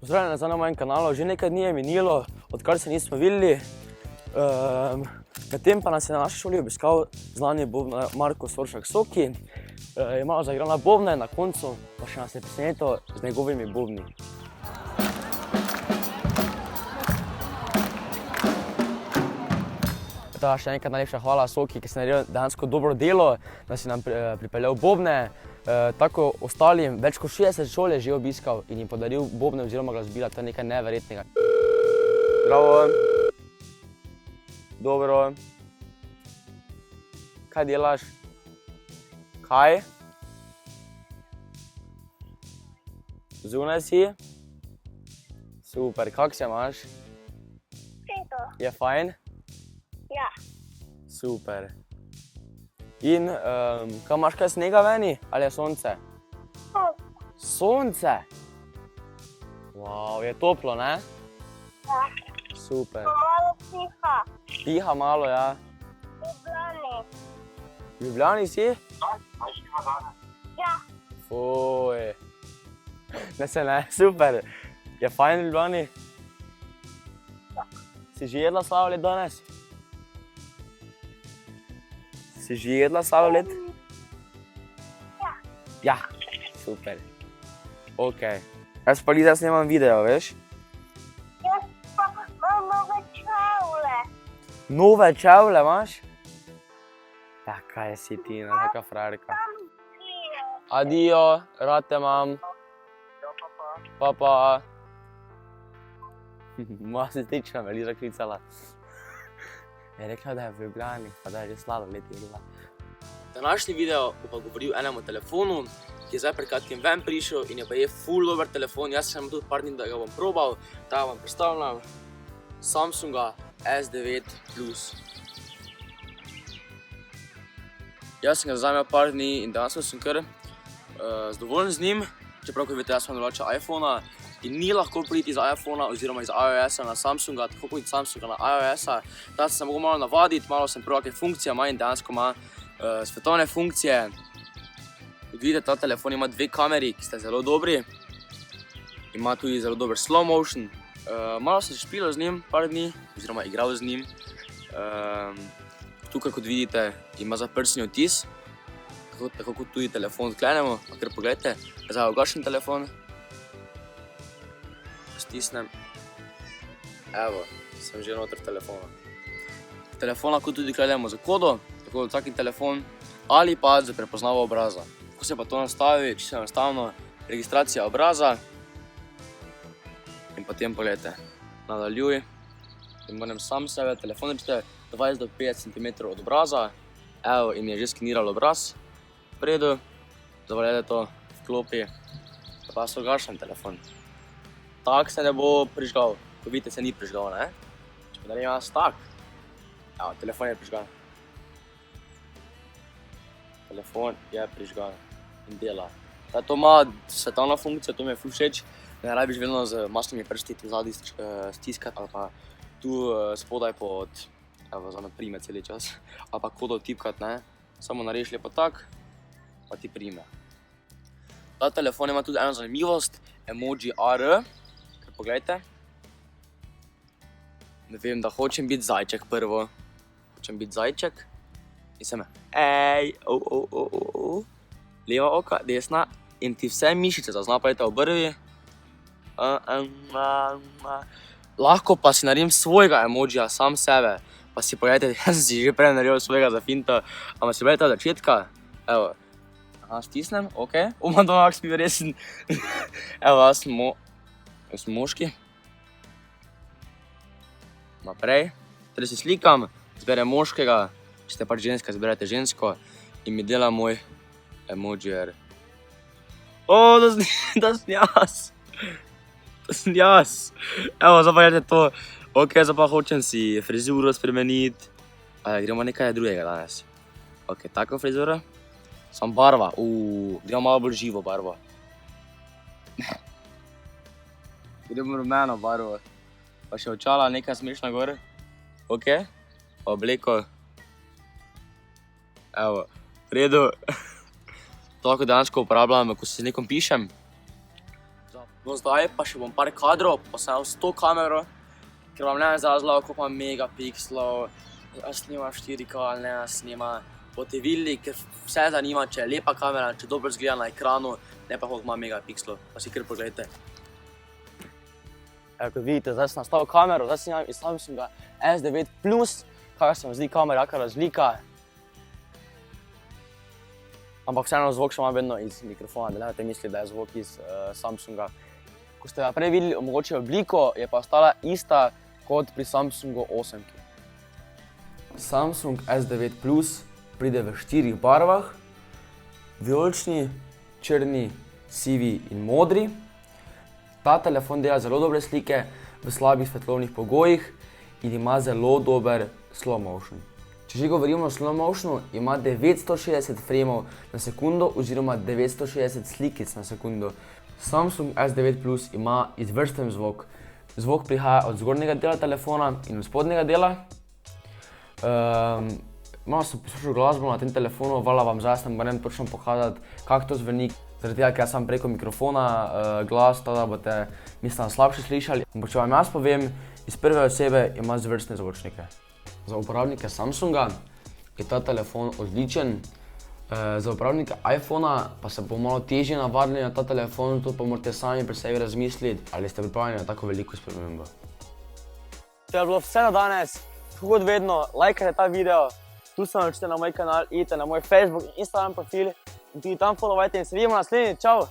Pozdravljeni nazaj na mojem kanalu. Že nekaj dni je minilo, odkar se nismo videli. Medtem pa nas je na naši šoli obiskal znani bobnar Marko Soršak Soki. Je malo zaigral na bobne, na koncu pa še nas je presenetil z njegovimi bobni. Še enkrat najlepša hvala Soki, ki si naredil dejansko dobro delo, da si nam pripeljal bobne. Tako ostalim več kot 60 šol je že obiskal in jim podaril bobne oziroma glasbila, to je nekaj neverjetnega. Zdravo. Dobro. Kaj delaš? Kaj? Zunaj si? Super, kak se imaš? Feto. Je fajn? Ja. Super. In kaj imaš kaj snega veni? Ali je sonce? Sonce? Wow, je toplo, ne? Ja. Super. Malo piha. Piha malo, ja. Ljubljani. V Ljubljani si? Ja. Fuj. Ne se ne, super. Je fajn v Ljubljani? Si že jedla sladoled danes? Si že jedla sladoled? Ja. Ja, super. Okej. Jaz pa zdaj snemam video, veš? Jaz pa imam nove čevlje. Nove čevlje imaš? Ja, kaj si ti, neka frajerka. Adijo, rad te imam. Pa pa. Moja sestrična me Liza klicala. Je rekla, da je v Ljubljani, pa da je že sladoled jedla. Današnji video bo pa govoril o enem telefonu, ki je zdaj pred kratkim ven prišel in je pa je ful dober telefon. Jaz sem tudi par dni, da ga bom probal. Ta vam predstavljam Samsunga S9 Plus. Jaz sem ga zdaj imel par dni in danes sem kar zadovoljen z njim. Čeprav, kot veste, jaz sem drugače iPhona in ni lahko priti iz iPhona oziroma iz iOS-a na Samsunga, tako kot iz Samsunga na iOS-a. Zdaj sem se mogel malo navaditi, malo sem prvo, kakve funkcije ima in dejansko ima svetovne funkcije. Kot vidite, ta telefon ima dve kameri, ki sta zelo dobri. Ima tudi zelo dober slow motion. Malo sem špilal z njim par dni, oziroma igral z njim. Tukaj, kot vidite, ima zaprsni odtis. Tako kot tudi telefon odklenemo, pa kar pogledajte. Zdaj ugašem telefon. Stisnem. Evo, sem že noter telefona. Telefon lahko tudi klademo za kodo, tako da vsak telefon, ali pa za prepoznavo obraza. Kako se pa to nastavi, čisto enostavno, registracija obraza. In potem pogledajte, nadaljuj. In moram sam sebe, telefon rečete 20 do 50 cm od obraza. Evo, in mi je že skeniral obraz. V redu, zdaj to vklopi, pa se ugašam telefon. Tak se ne bo prižgal, ko vidite, se ni prižgal, ne? Če pa naredim jaz tak, evo, telefon je prižgan. Telefon je prižgan in dela. To ima svetovna funkcija, to mi je ful všeč. Ne rabiš vedno z maslimi prsti tu zadnji stiskati ali pa tu spodaj pod, evo, za me prime celi čas, ali pa kodo tipkati, ne? Samo narediš lepo tak, pa ti prime. Ta telefon ima tudi eno zanimivost, emoji AR. Poglejte. Ne vem, da hočem biti zajček prvo. Hočem biti zajček. In sem ej, leva oka, desna. In ti vse mišice zazna, pa je ta obrvi. Lahko pa si naredim svojega emojija, sam sebe. Pa si pogledajte, jaz sem si že prej naredil svojega za finto. Ampak si pogledajte od začetka. Evo. Stisnem, okej. Imam doma, kak sem bil resen. Evo, jaz sem moški. Naprej. Torej si slikam, zberem moškega. Če ste pač ženska, zberete žensko. In mi dela moj emoji. O, da sem jaz. Da sem jaz. Evo, zdaj pa gledajte to. Okej, zdaj pa hočem si frizuro spremeniti. Gremo nekaj drugega danes. Okej, tako frizuro. Sam barva. Gremo malo bolj živo barvo. Gremo rumeno barvo. Pa še očala nekaj smešna gor. Okej. Pa obleko. Evo. V redu. To lahko dejansko uporabljam, ko se z nekom pišem. No zdaj pa še bom par kadrov posnel s to kamero, ker vam ne zazlal, koliko ima megapikslov, a snima 4K ali ne snima. Boste videli, ker vse zanima, če je lepa kamera, če dobro izgleda na ekranu, ne pa koliko ima megapikslov, pa si kar pogledajte. Evo, kot vidite, zdaj sem nastavil kamero, zdaj snimam iz Samsunga S9 Plus, kakor se vam zdi kamera, jaka razlika. Ampak vseeno zvok še imam vedno iz mikrofona, da ne boste mislili, da je zvok iz Samsunga. Ko ste ga prej videli mogoče obliko, je pa ostala ista kot pri Samsungu 8. Samsung S9 Plus pride v 4 barvah, vijolični, črni, sivi in modri. Ta telefon dela zelo dobre slike v slabih svetlovnih pogojih in ima zelo dober slow motion. Če že govorimo o slow motionu, ima 960 frameov na sekundo oziroma 960 slikic na sekundo. Samsung S9 Plus ima izvrsten zvok. Zvok prihaja od zgornjega dela telefona in od spodnjega dela. Malo sem poslušal glasbo na tem telefonu, valjda vam zdaj ne morem točno pokazati, kako to zveni. Zaradi tega, ker sem preko mikrofona glas, tako da boste mislim slabše slišali. Ampak če vam jaz povem, iz prve osebe ima izvrstne zvočnike. Za uporabnike Samsunga je ta telefon odličen. Za uporabnike iPhona pa se bo malo težje navadili na ta telefon, to pa morate sami pri sebi razmisliti, ali ste pripravljeni na tako veliko spremembo. To je bilo vse na danes. Kot vedno, lajkajte ta video, tu se naročite na moj kanal, idite na moj Facebook in Instagram profil in tudi tam followajte in se vidimo naslednjič. Čau!